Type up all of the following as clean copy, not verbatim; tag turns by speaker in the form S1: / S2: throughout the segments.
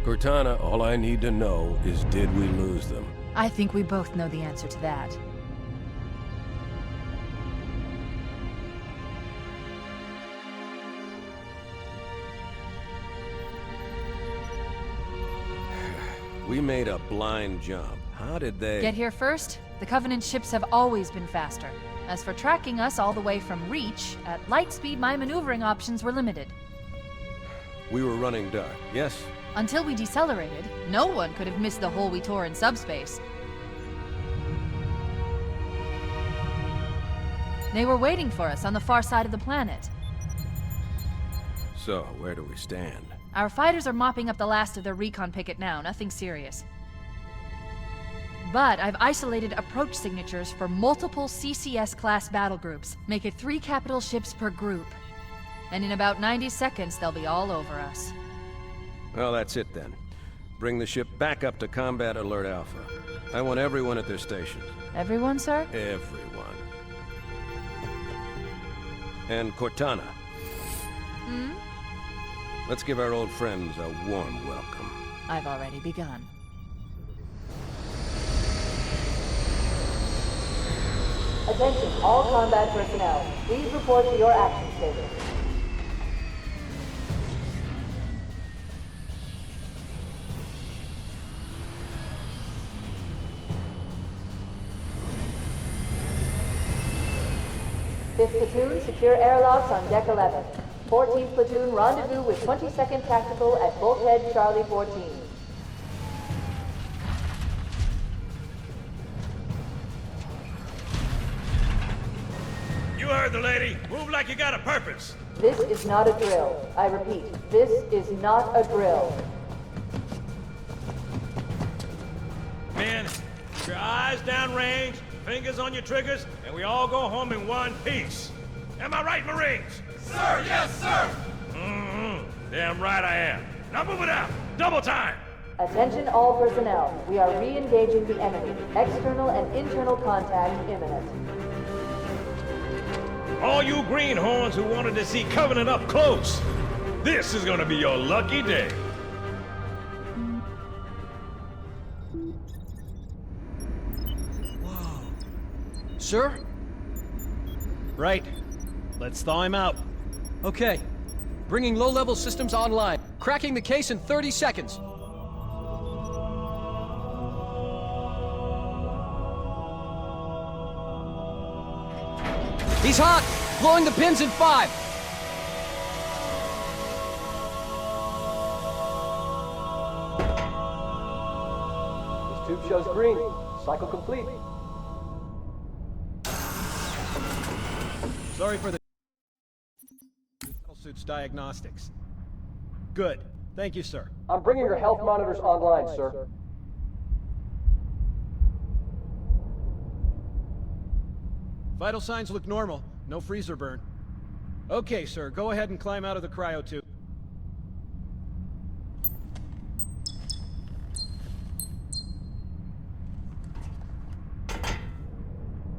S1: Cortana, all I need to know is did we lose them?
S2: I think we both know the answer to that.
S1: We made a blind jump. How did they...
S2: Get here first? The Covenant ships have always been faster. As for tracking us all the way from Reach, at light speed my maneuvering options were limited.
S1: We were running dark, yes?
S2: Until we decelerated, no one could have missed the hole we tore in subspace. They were waiting for us on the far side of the planet.
S1: So, where do we stand?
S2: Our fighters are mopping up the last of their recon picket now, nothing serious. But I've isolated approach signatures for multiple CCS-class battle groups. Make it 3 capital ships per group. And in about 90 seconds, they'll be all over us.
S1: Well, that's it then. Bring the ship back up to Combat Alert Alpha. I want everyone at their stations.
S2: Everyone, sir?
S1: Everyone. And Cortana.
S2: Hmm?
S1: Let's give our old friends a warm welcome.
S2: I've already begun.
S3: Attention, all combat personnel. Please report to your action station. Fifth platoon, secure airlocks on deck 11. 14th platoon, rendezvous with 22nd Tactical at Bulkhead Charlie 14.
S4: You heard the lady. Move like you got a purpose.
S3: This is not a drill. I repeat, this is not a drill.
S4: Men, keep your eyes downrange, fingers on your triggers, and we all go home in one piece. Am I right, Marines?
S5: Sir, yes, sir!
S4: Mm-hmm. Damn right I am. Now move it out. Double time.
S3: Attention all personnel. We are re-engaging the enemy. External and internal contact imminent.
S4: All you greenhorns who wanted to see Covenant up close, this is gonna be your lucky day.
S6: Whoa. Sir? Right. Let's thaw him out. Okay. Bringing low-level systems online. Cracking the case in 30 seconds. He's hot! Blowing the pins in 5!
S7: This tube shows green. Cycle complete.
S6: Sorry for the suits diagnostics. Good. Thank you, sir.
S7: I'm bringing your health monitors online, sir.
S6: Vital signs look normal. No freezer burn. Okay, sir. Go ahead and climb out of the cryo tube.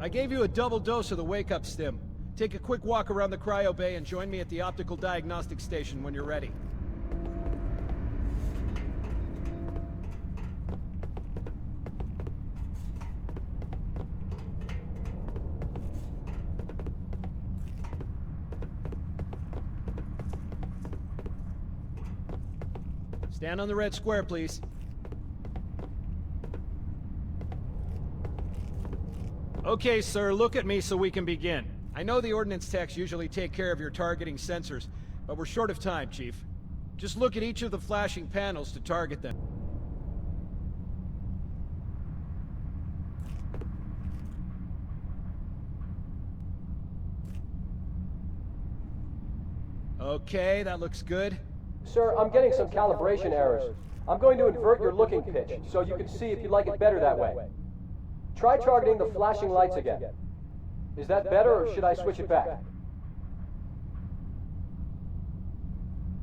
S6: I gave you a double dose of the wake-up stim. Take a quick walk around the cryo bay and join me at the optical diagnostic station when you're ready. Stand on the red square, please. Okay, sir, look at me so we can begin. I know the ordnance techs usually take care of your targeting sensors, but we're short of time, Chief. Just look at each of the flashing panels to target them. Okay, that looks good.
S7: Sir, I'm getting some calibration errors. I'm going to invert your looking pitch, so you can see if you like it better that way. Try targeting the flashing lights again. Is that better, or should I switch it back?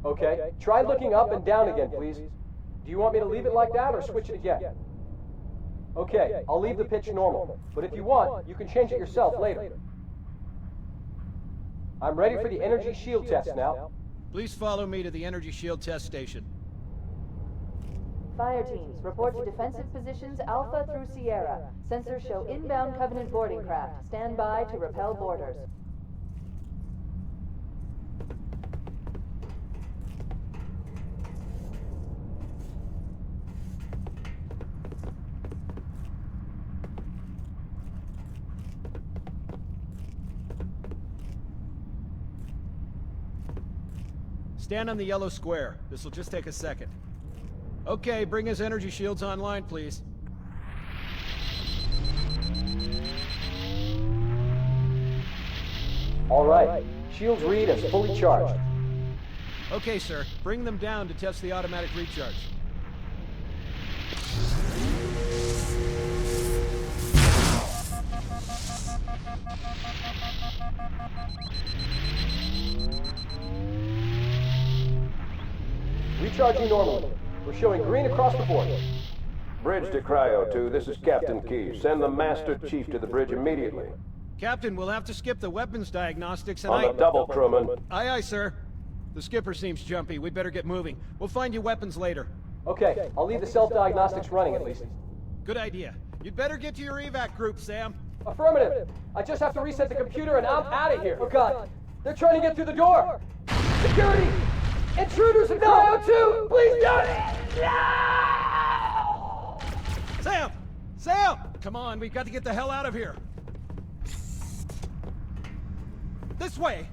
S7: Okay, try looking up and down again, please. Do you want me to leave it like that, or switch it again? Okay, I'll leave the pitch normal, but if you want, you can change it yourself later. I'm ready for the energy shield test now.
S6: Please follow me to the energy shield test station.
S3: Fire teams, report to defensive positions Alpha through Sierra. Sensors show inbound Covenant boarding craft. Stand by to repel boarders.
S6: Stand on the yellow square. This'll just take a second. Okay, bring his energy shields online, please.
S7: All right. Shields read as fully charged.
S6: Okay, sir. Bring them down to test the automatic recharge.
S7: Recharging normally. We're showing green across the board.
S1: Bridge to Cryo 2, this is Captain Keyes. Send the Master Chief to the bridge immediately.
S6: Captain, we'll have to skip the weapons diagnostics and
S1: On the double, crewman.
S6: Aye, aye, sir. The skipper seems jumpy. We'd better get moving. We'll find you weapons later.
S7: Okay, I'll leave the self-diagnostics running at least.
S6: Good idea. You'd better get to your evac group, Sam.
S7: Affirmative. I just have to reset the computer and I'm out of here. Oh God, they're trying to get through the door. Security! Intruders in Cryo 2! Please don't! No!
S6: Sam! Sam! Come on, we've got to get the hell out of here. This way!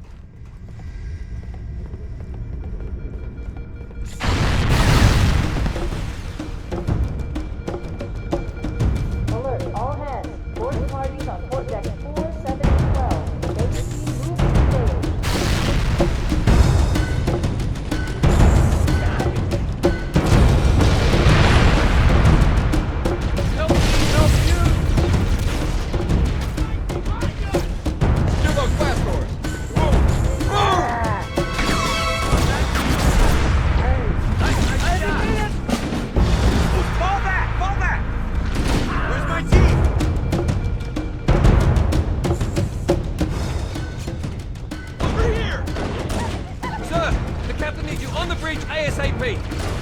S3: Alert, all hands. Boarding parties on port deck 4, 7, and 12. Make the team move to the stage.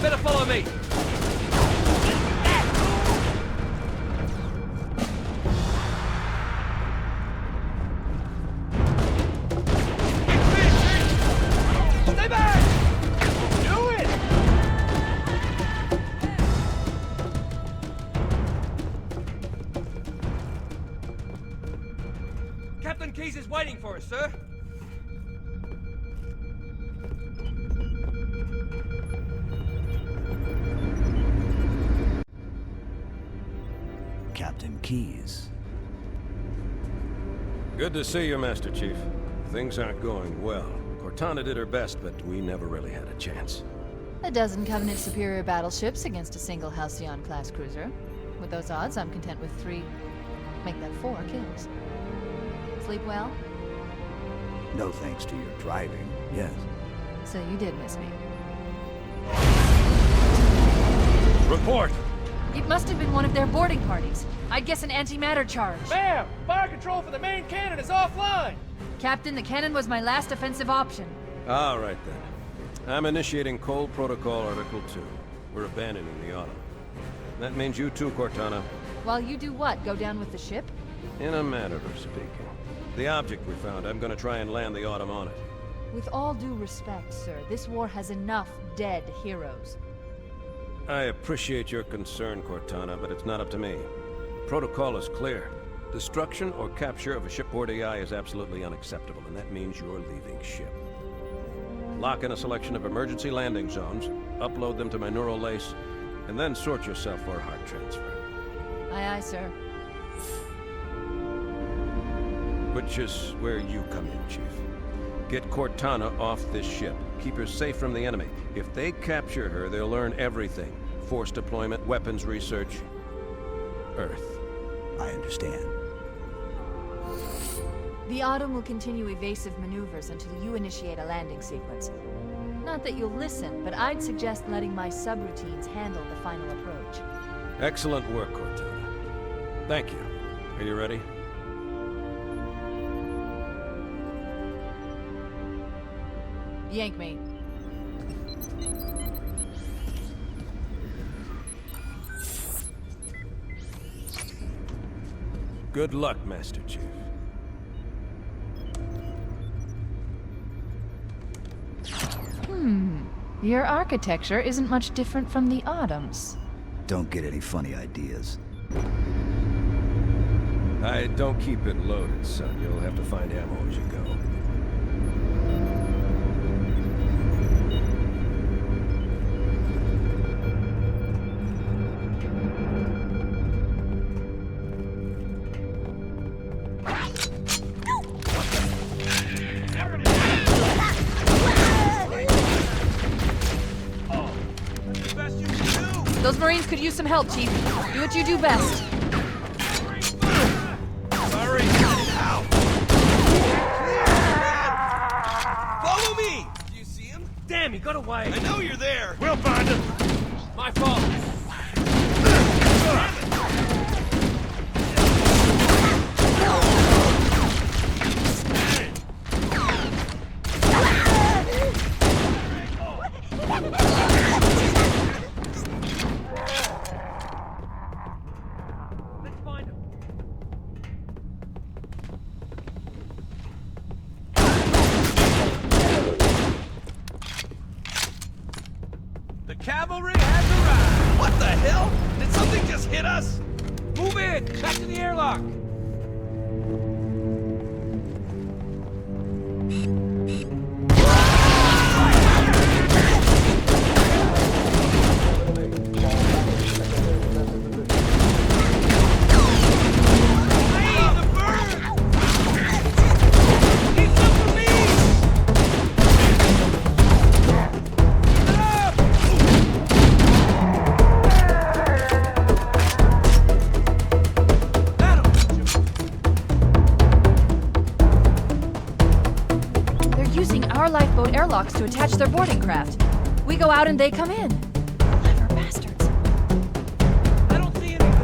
S1: Better follow me. Stay back! Do it! Captain Keyes is waiting for us, sir.
S5: Captain Keyes.
S1: Good to see you, Master Chief. Things aren't going well. Cortana did her best, but we never really had a chance.
S2: A dozen Covenant superior battleships against a single Halcyon-class cruiser. With those odds, I'm content with 3... make that 4 kills. Sleep well?
S5: No thanks to your driving, yes.
S2: So you did miss me.
S1: Report!
S2: It must have been one of their boarding parties. I'd guess an antimatter charge.
S8: Ma'am! Fire control for the main cannon is offline!
S2: Captain, the cannon was my last offensive option.
S1: All right, then. I'm initiating Cold Protocol Article 2. We're abandoning the Autumn. That means you too, Cortana.
S2: While you do what? Go down with the ship?
S1: In a manner of speaking. The object we found, I'm gonna try and land the Autumn on it.
S2: With all due respect, sir, this war has enough dead heroes.
S1: I appreciate your concern, Cortana, but it's not up to me. Protocol is clear. Destruction or capture of a shipboard AI is absolutely unacceptable, and that means you're leaving ship. Lock in a selection of emergency landing zones, upload them to my neural lace, and then sort yourself for a heart transfer.
S2: Aye, aye, sir.
S1: Which is where you come in, Chief. Get Cortana off this ship. Keep her safe from the enemy. If they capture her, they'll learn everything. Force deployment, weapons research, Earth.
S5: I understand.
S2: The Autumn will continue evasive maneuvers until you initiate a landing sequence. Not that you'll listen, but I'd suggest letting my subroutines handle the final approach.
S1: Excellent work, Cortana. Thank you. Are you ready?
S2: Yank me.
S1: Good luck, Master Chief.
S2: Your architecture isn't much different from the Autumn's.
S5: Don't get any funny ideas.
S1: I don't keep it loaded, son. You'll have to find ammo as you go.
S2: Those Marines could use some help, Chief. Do what you do best.
S4: Sorry. Ow. Follow me! Do you see him?
S8: Damn, he got away.
S4: I know you're there. We'll find him.
S8: My fault.
S4: The cavalry has arrived. What the hell? Did something just hit us?
S8: Move in! Back to the airlock!
S2: lifeboat airlocks to attach their boarding craft. We go out and they come in. Clever bastards.
S8: I don't see anything.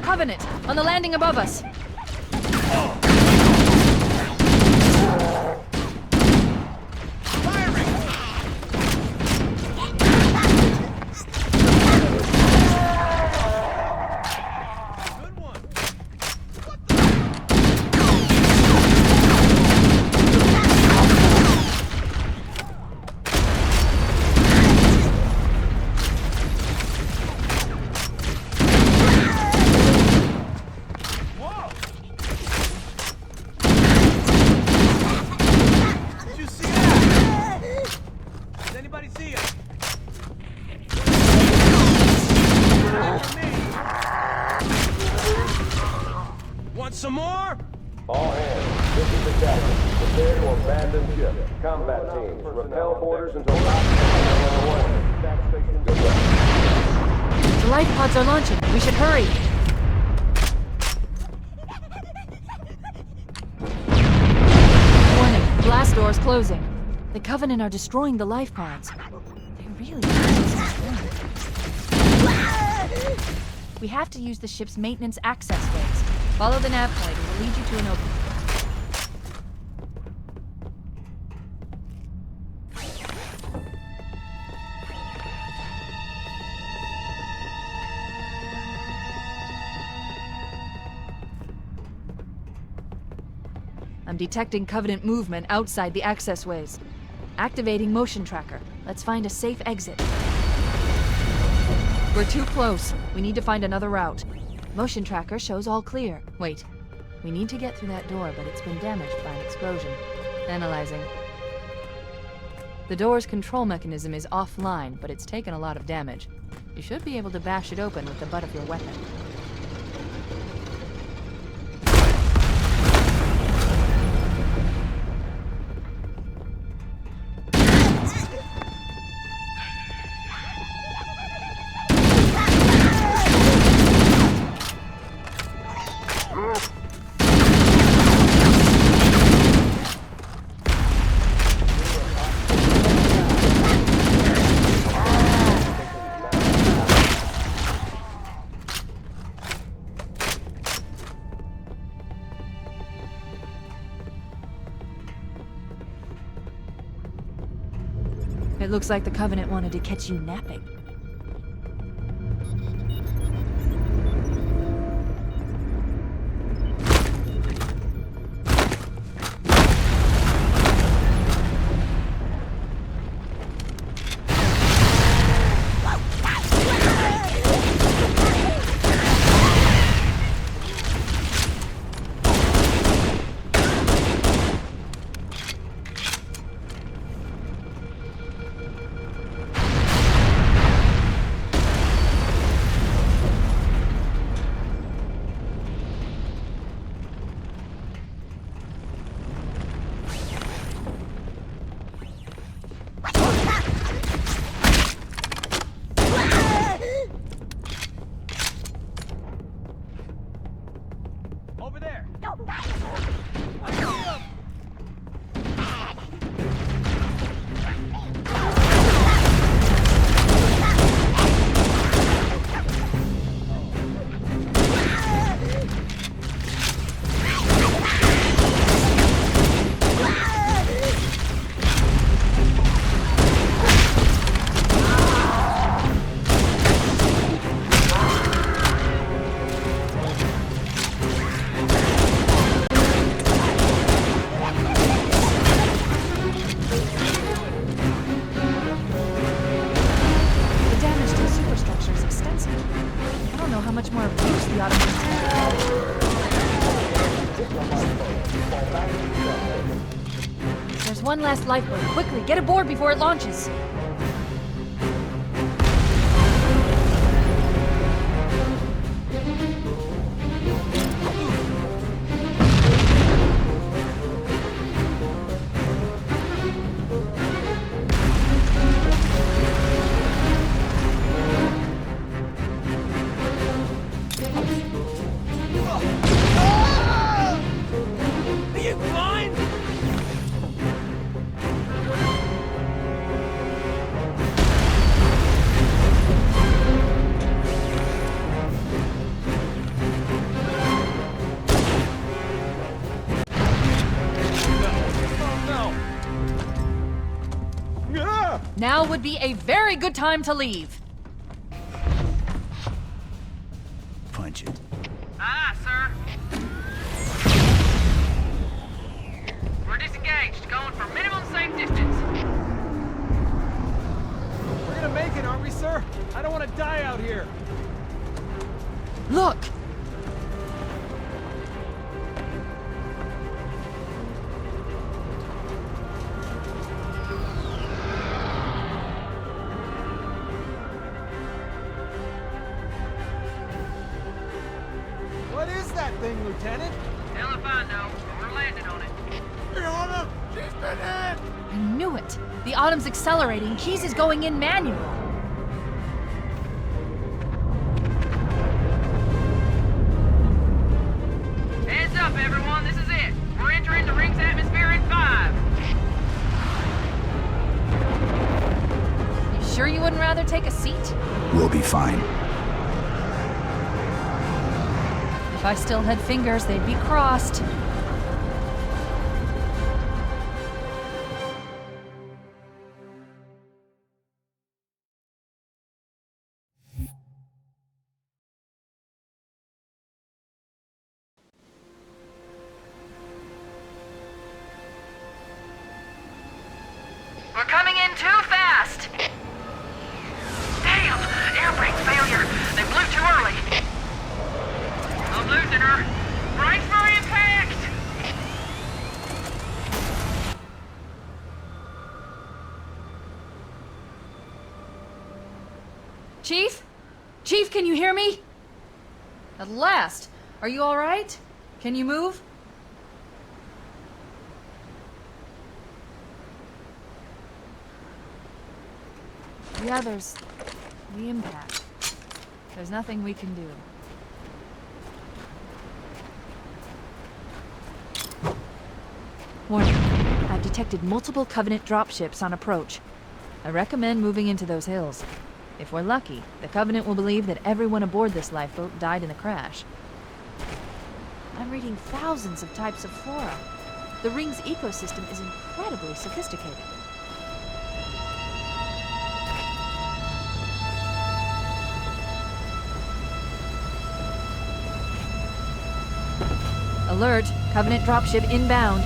S2: Covenant, on the landing above us.
S4: Want some more?
S7: All hands.
S9: Prepare to abandon ship. Combat teams, repel boarders until Good luck.
S2: The life pods are launching. We should hurry. Warning, blast doors closing. The Covenant are destroying the life pods. They really are. We have to use the ship's maintenance access ways. Follow the nav point. It will lead you to an opening. I'm detecting Covenant movement outside the access ways. Activating motion tracker. Let's find a safe exit. We're too close. We need to find another route. Motion tracker shows all clear. Wait. We need to get through that door, but it's been damaged by an explosion. Analyzing. The door's control mechanism is offline, but it's taken a lot of damage. You should be able to bash it open with the butt of your weapon. It looks like the Covenant wanted to catch you napping.
S8: Over there.
S2: There's one last lifeboat. Quickly, get aboard before it launches. Now would be a very good time to leave.
S5: Punch it.
S10: Aye, sir. We're disengaged, going for minimum safe distance.
S6: We're gonna make it, aren't we, sir? I don't want to die out here.
S2: Look!
S6: What is that thing, Lieutenant?
S10: Hell if I know, but we're landing on it.
S2: I knew it! The Autumn's accelerating, Keys is going in manual!
S10: Heads up, everyone, this is it. We're entering the ring's atmosphere in 5.
S2: You sure you wouldn't rather take a seat?
S5: We'll be fine.
S2: If I still had fingers, they'd be crossed.
S10: We're coming in too fast! Damn! Air brake failure! They blew too early! I'm losing her! Brace for impact!
S2: Chief? Chief, can you hear me? At last! Are you alright? Can you move? The others... the impact. There's nothing we can do. Warning. I've detected multiple Covenant dropships on approach. I recommend moving into those hills. If we're lucky, the Covenant will believe that everyone aboard this lifeboat died in the crash. I'm reading thousands of types of flora. The ring's ecosystem is incredibly sophisticated. Alert! Covenant dropship inbound.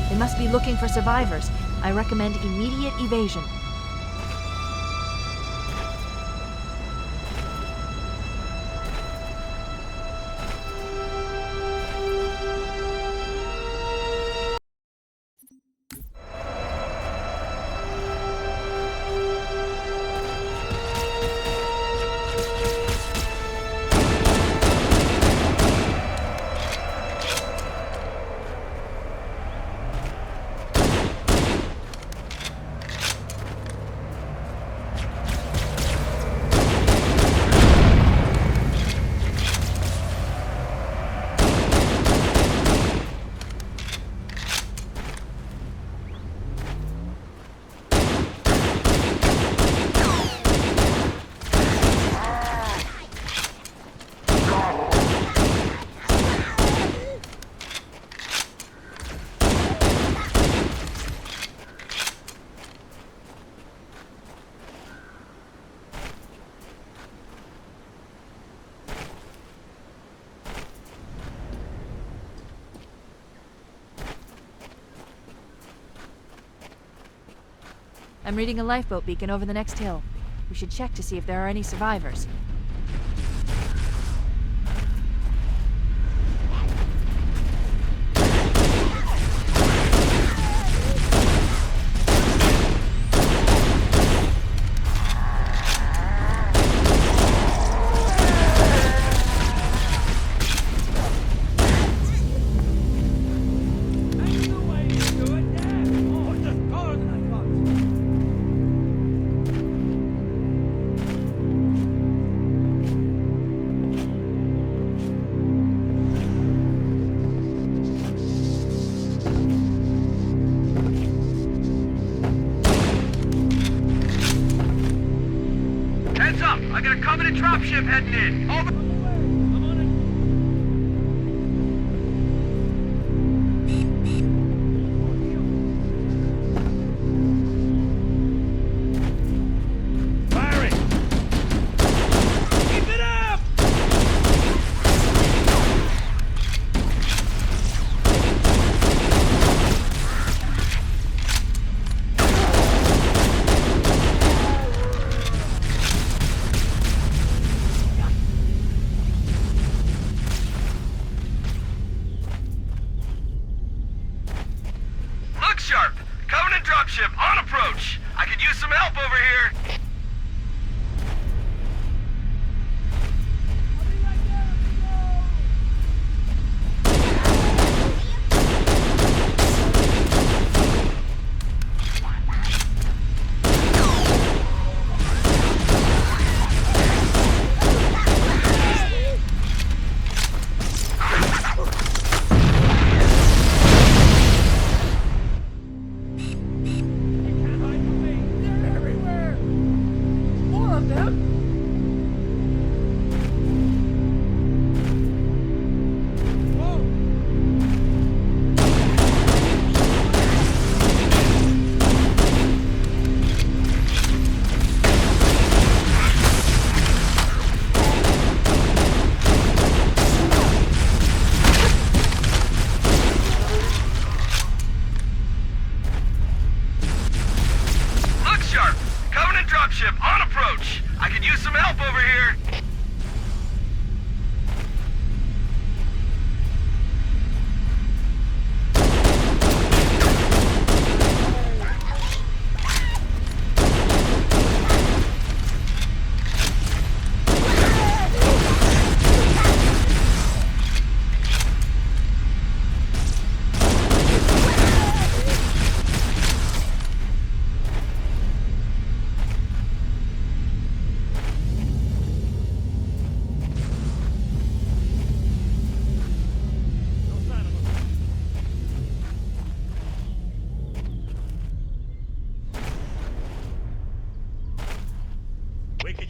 S2: They must be looking for survivors. I recommend immediate evasion. I'm reading a lifeboat beacon over the next hill. We should check to see if there are any survivors.
S4: Heads up! I got a Covenant dropship heading in. Over. Firing! Keep it up! Look sharp! Covenant dropship on approach! I could use some help over here!
S10: dropship on approach. I could use some help over here.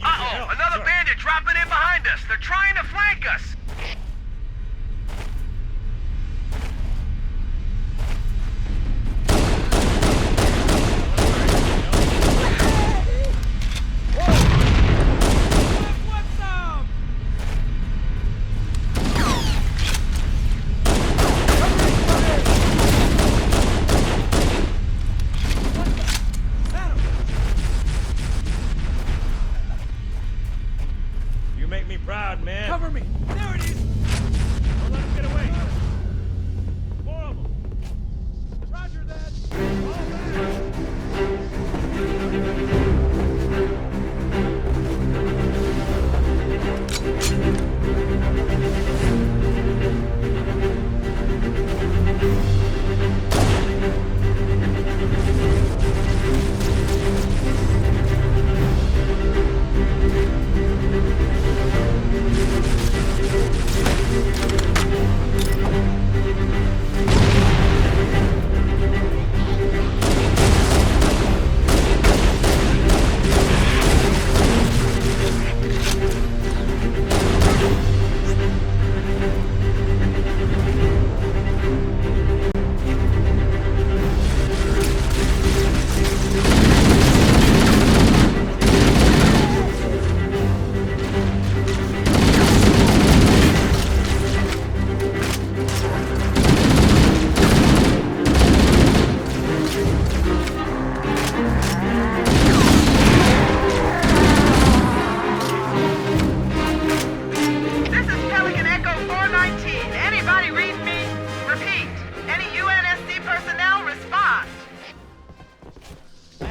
S10: Uh-oh, another bandit dropping in behind us. They're trying to flank us.
S4: You make me proud, man.
S8: Cover me! There it is!
S4: Don't let him get away. More of them.
S6: Roger that!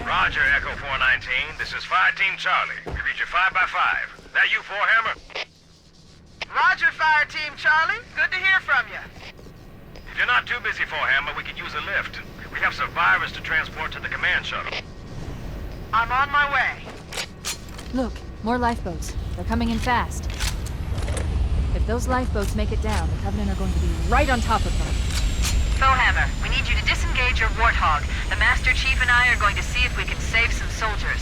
S10: Roger, Echo 419. This is Fire Team Charlie. We read you 5x5. That you, Forehammer? Roger, Fire Team Charlie. Good to hear from you. If you're not too busy, Forehammer, we could use a lift. We have survivors to transport to the command shuttle. I'm on my way.
S2: Look, more lifeboats. They're coming in fast. If those lifeboats make it down, the Covenant are going to be right on top of them.
S10: Foehammer, we need you to disengage your Warthog. The Master Chief and I are going to see if we can save some soldiers.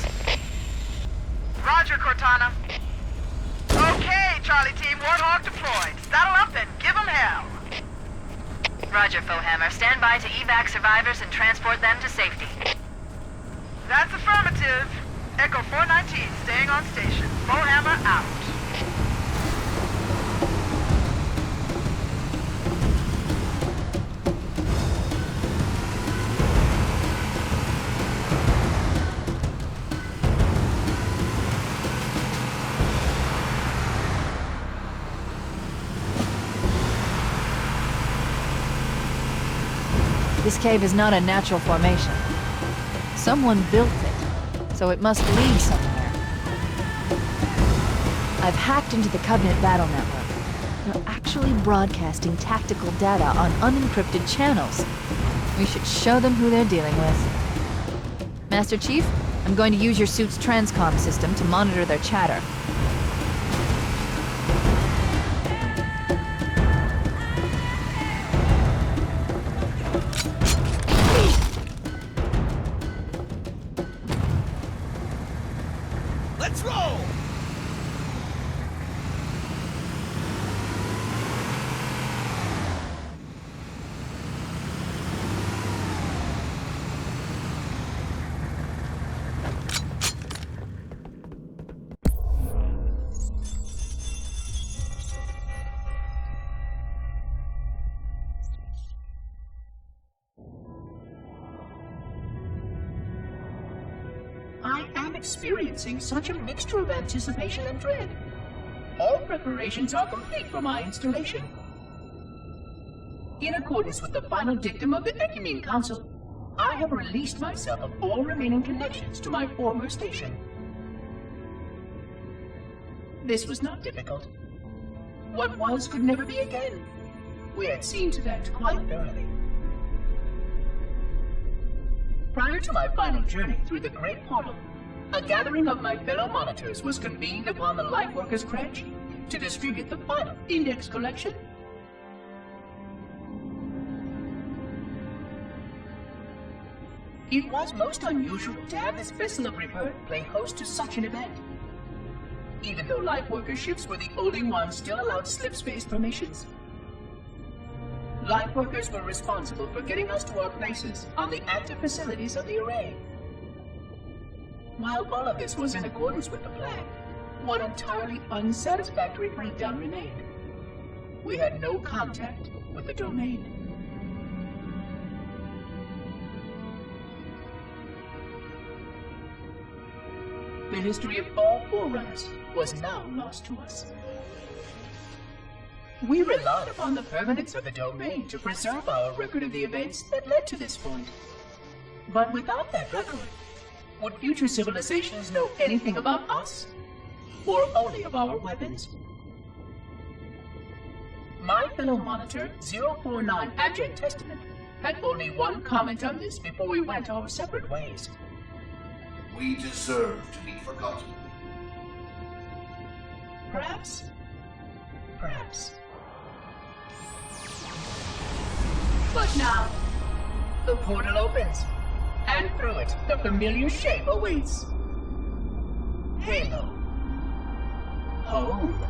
S10: Roger, Cortana. Okay, Charlie Team, Warthog deployed. Saddle up and give them hell. Roger, Foehammer. Stand by to evac survivors and transport them to safety. That's affirmative. Echo 419 staying on station. Foehammer out.
S2: This cave is not a natural formation. Someone built it, so it must lead somewhere. I've hacked into the Covenant battle network. They're actually broadcasting tactical data on unencrypted channels. We should show them who they're dealing with. Master Chief, I'm going to use your suit's transcom system to monitor their chatter.
S8: Let's roll!
S11: experiencing such a mixture of anticipation and dread. All preparations are complete for my installation. In accordance with the final dictum of the Ecumene Council, I have released myself of all remaining connections to my former station. This was not difficult. What was could never be again. We had seen to that quite early. Prior to my final journey through the Great Portal, a gathering of my fellow monitors was convened upon the Lightworkers' Crash to distribute the final index collection. It was most unusual to have this vessel of rebirth play host to such an event. Even though Lightworker ships were the only ones still allowed slip-space permissions. Lightworkers were responsible for getting us to our places on the active facilities of the array. While all of this was in accordance with the plan, one entirely unsatisfactory breakdown remained. We had no contact with the domain. The history of all Forerunners was now lost to us. We relied upon the permanence of the domain to preserve our record of the events that led to this point. But without that record, would future civilizations know anything about us? Or only of our weapons? My fellow monitor, 049 Abject Testament, had only one comment on this before we went our separate ways.
S12: We deserve to be forgotten.
S11: Perhaps. Perhaps. But now, the portal opens, and through it, the familiar shape awaits. Halo. Home.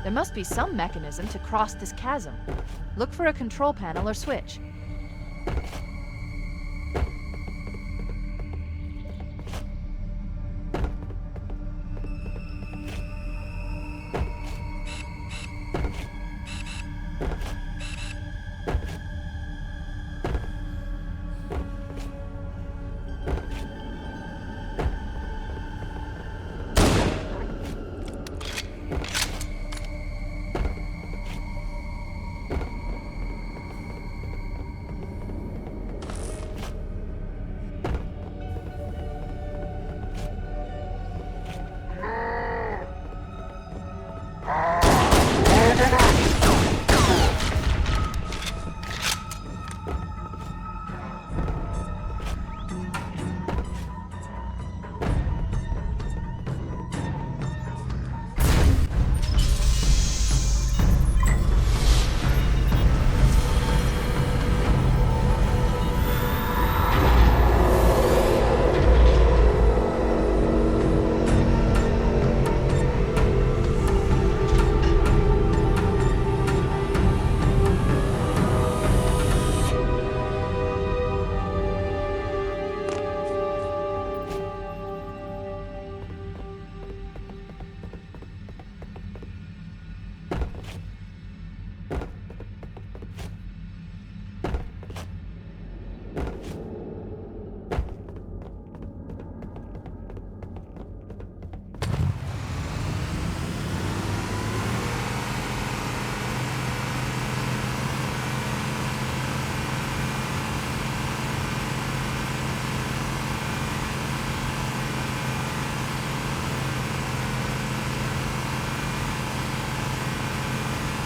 S2: There must be some mechanism to cross this chasm. Look for a control panel or switch.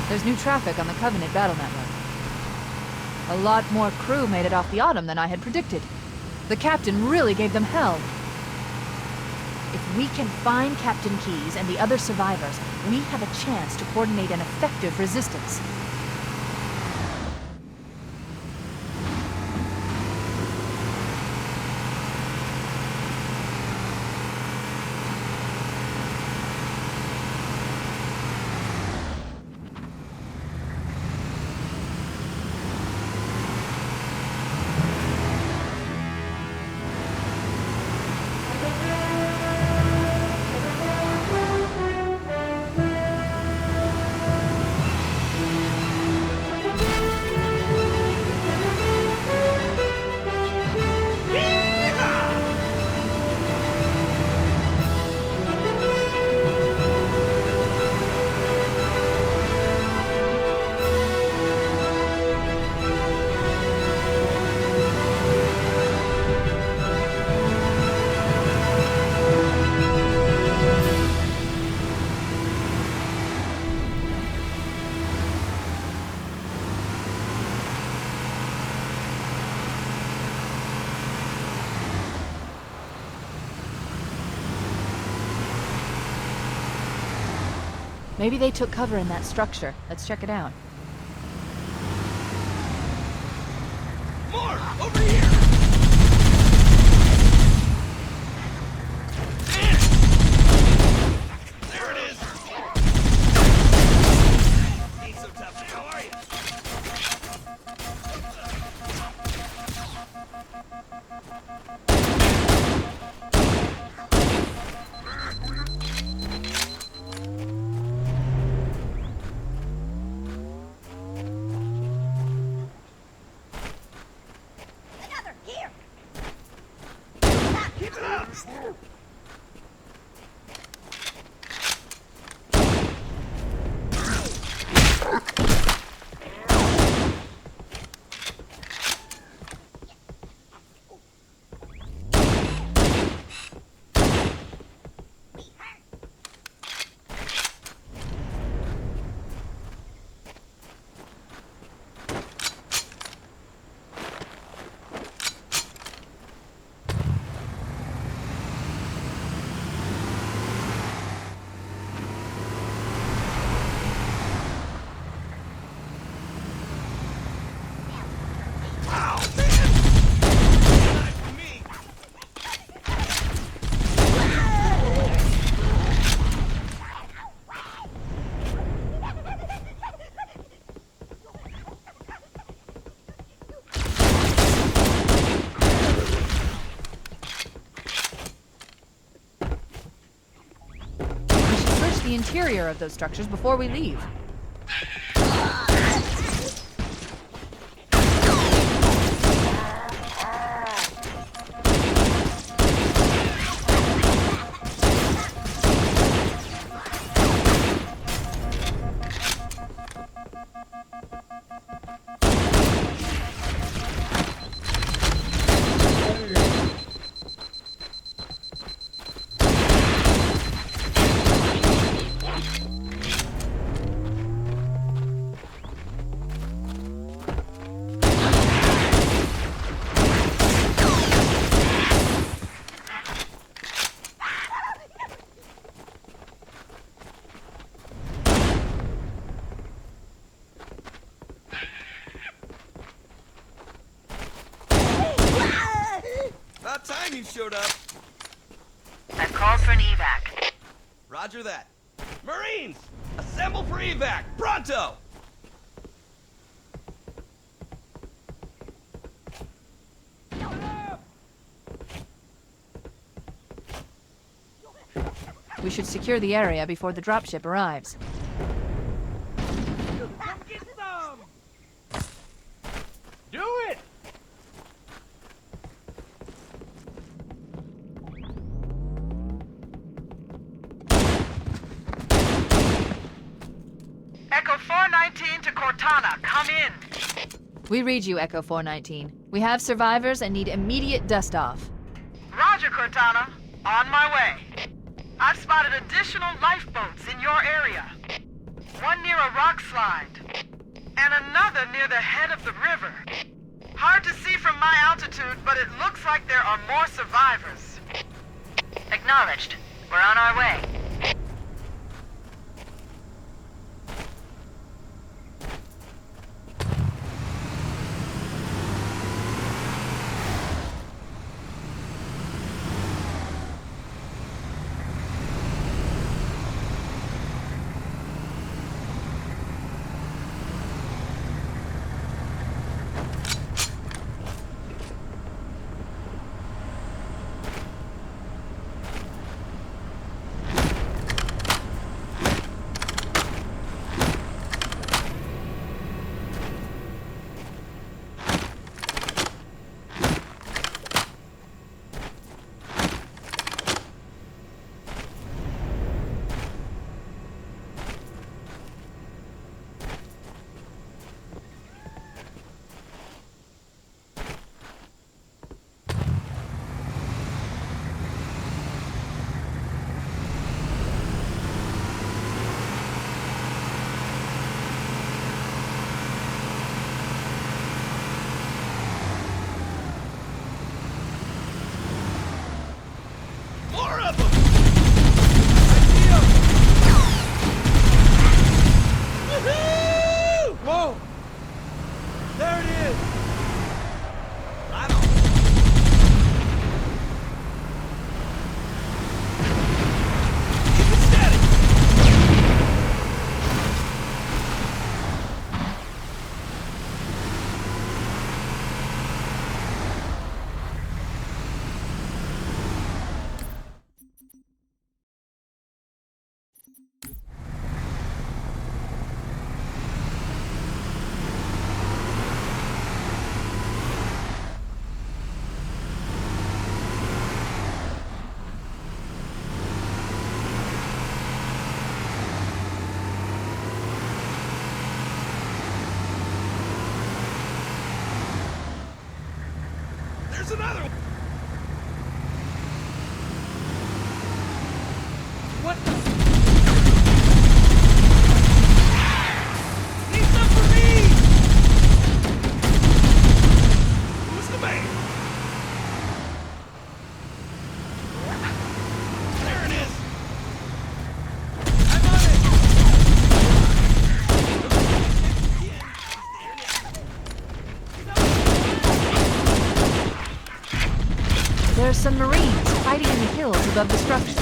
S2: There's new traffic on the Covenant battle network. A lot more crew made it off the Autumn than I had predicted. The captain really gave them hell. If we can find Captain Keyes and the other survivors, we have a chance to coordinate an effective resistance. Maybe they took cover in that structure. Let's check it out.
S4: More! Over here! There it is! Ain't so tough now, are you?
S2: The interior of those structures before we leave.
S4: About time you showed up.
S10: I've called for an evac.
S4: Roger that. Marines! Assemble for evac! Pronto!
S2: We should secure the area before the dropship arrives.
S8: Get some! Do it!
S10: Echo 419 to Cortana, come in.
S2: We read you, Echo 419. We have survivors and need immediate dust-off.
S10: Roger, Cortana. On my way. I've spotted additional lifeboats in your area. One near a rock slide. And another near the head of the river. Hard to see from my altitude, but it looks like there are more survivors. Acknowledged. We're on our way.
S4: There's another one! What the? Need some for me! Who's the man? There it is! I'm on it!
S2: There's some Marines hiding in the hills above the structure.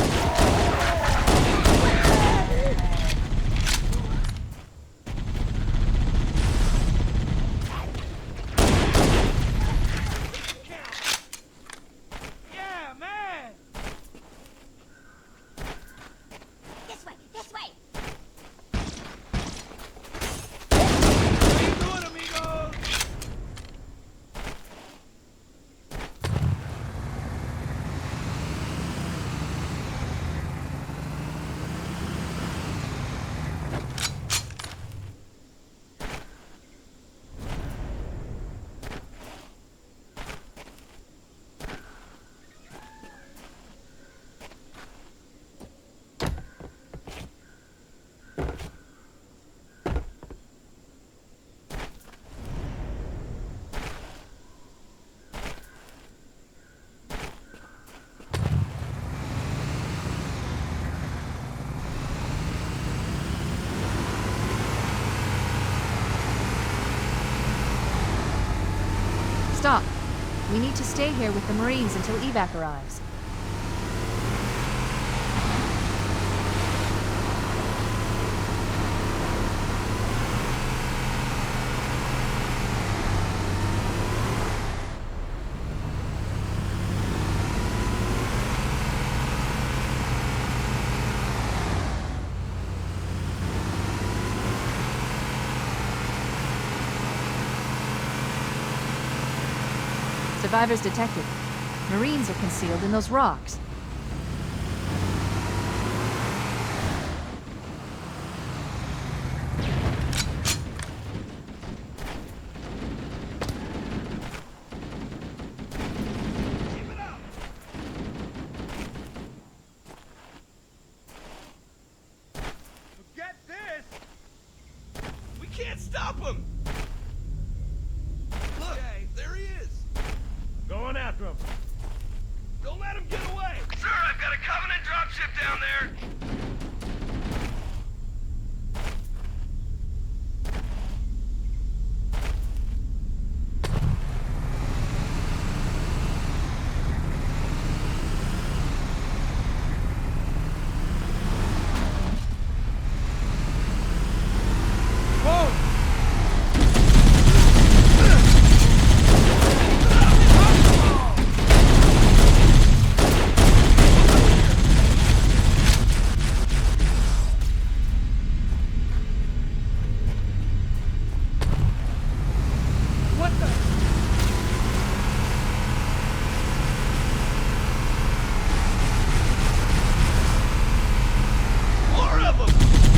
S8: Yeah, man!
S13: This way, this way!
S8: How you doing, amigos?
S2: Stop. We need to stay here with the Marines until evac arrives. Survivors detected. Marines are concealed in those rocks.
S8: Get this!
S4: down there?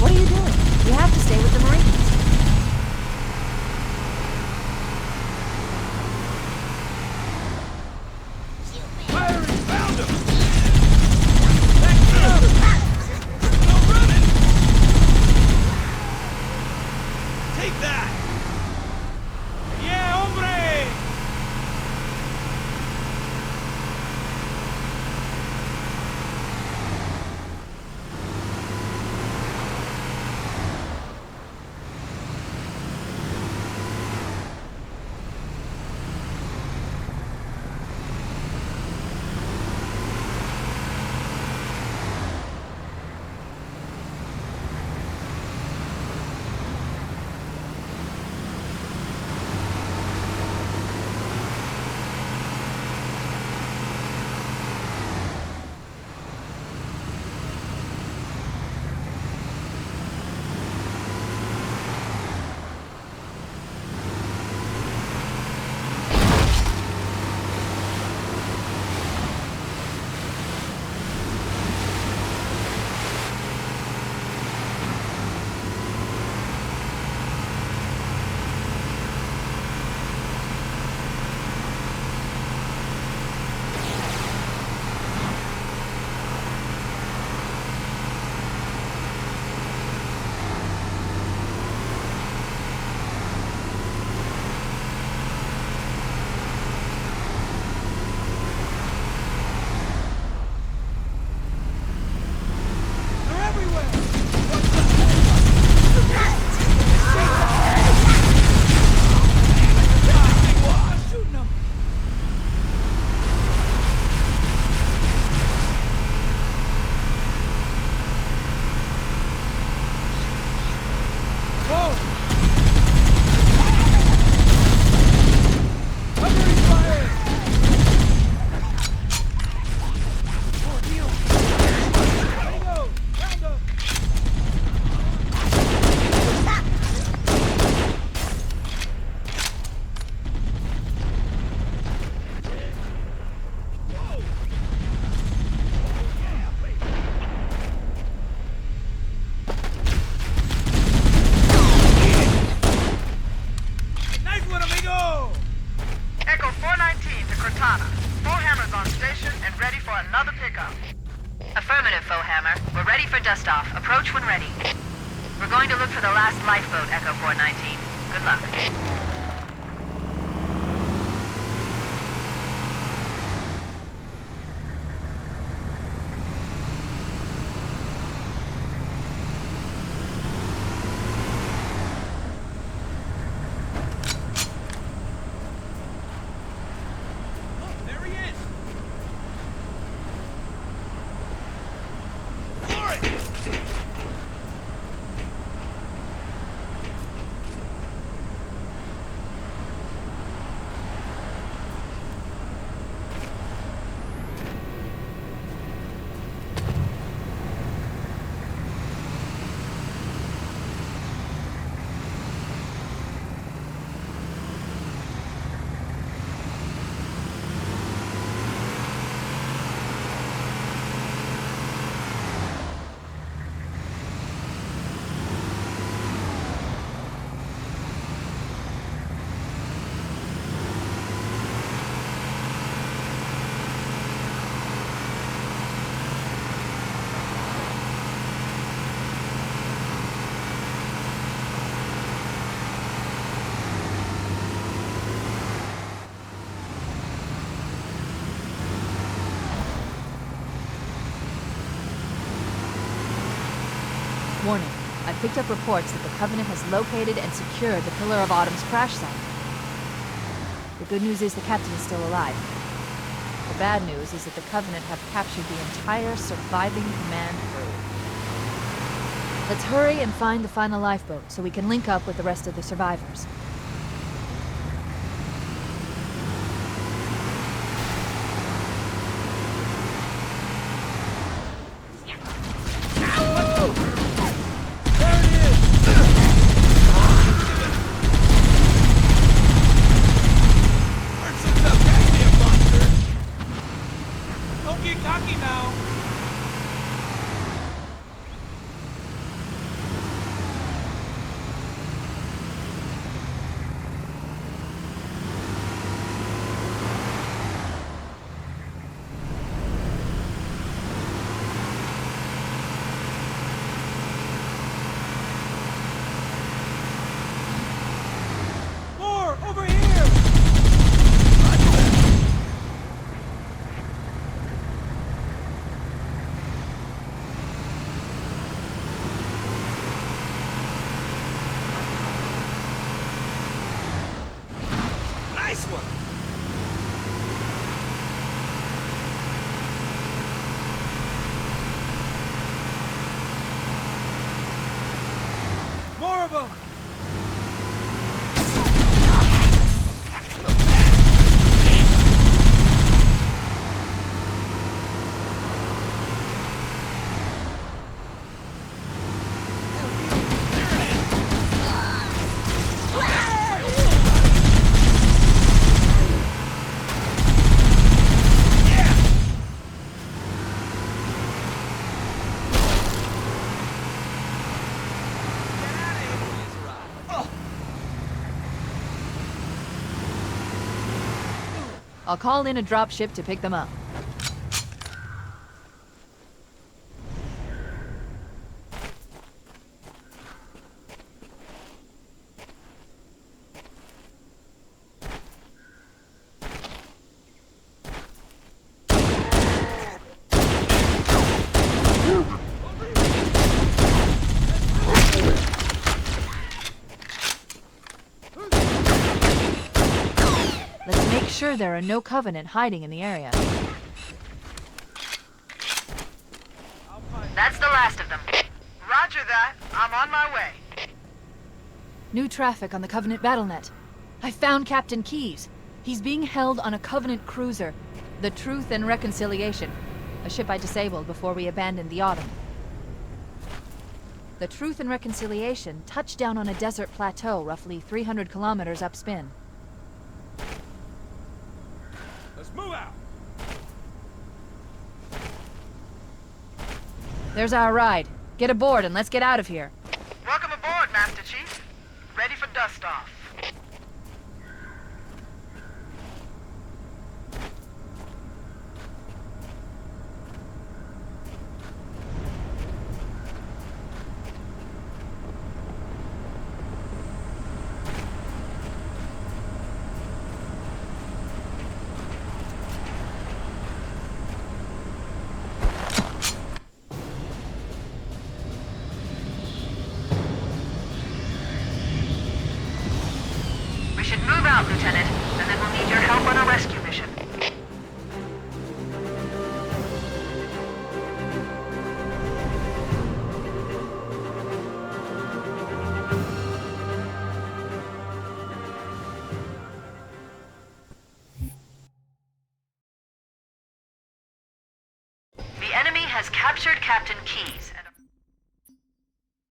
S2: What are you doing? We have to stay with the Marines.
S4: Firing! Found him! Back up! No running! Take that! Yeah, hombre!
S10: Affirmative, Foehammer. We're ready for dust-off. Approach when ready. We're going to look for the last lifeboat, Echo 419. Good luck.
S2: Warning. I've picked up reports that the Covenant has located and secured the Pillar of Autumn's crash site. The good news is the captain is still alive. The bad news is that the Covenant have captured the entire surviving command crew. Let's hurry and find the final lifeboat so we can link up with the rest of the survivors. I'll call in a dropship to pick them up. Sure there are no Covenant hiding in the area.
S10: That's the last of them. Roger that. I'm on my way.
S2: New traffic on the Covenant BattleNet. I found Captain Keyes. He's being held on a Covenant cruiser, the Truth and Reconciliation, a ship I disabled before we abandoned the Autumn. The Truth and Reconciliation touched down on a desert plateau roughly 300 kilometers upspin.
S4: Let's move out!
S2: There's our ride. Get aboard and let's get out of here.
S10: Welcome aboard, Master Chief. Ready for dust-off. Lieutenant, and then we'll need your help on a rescue mission. The enemy has captured Captain Keyes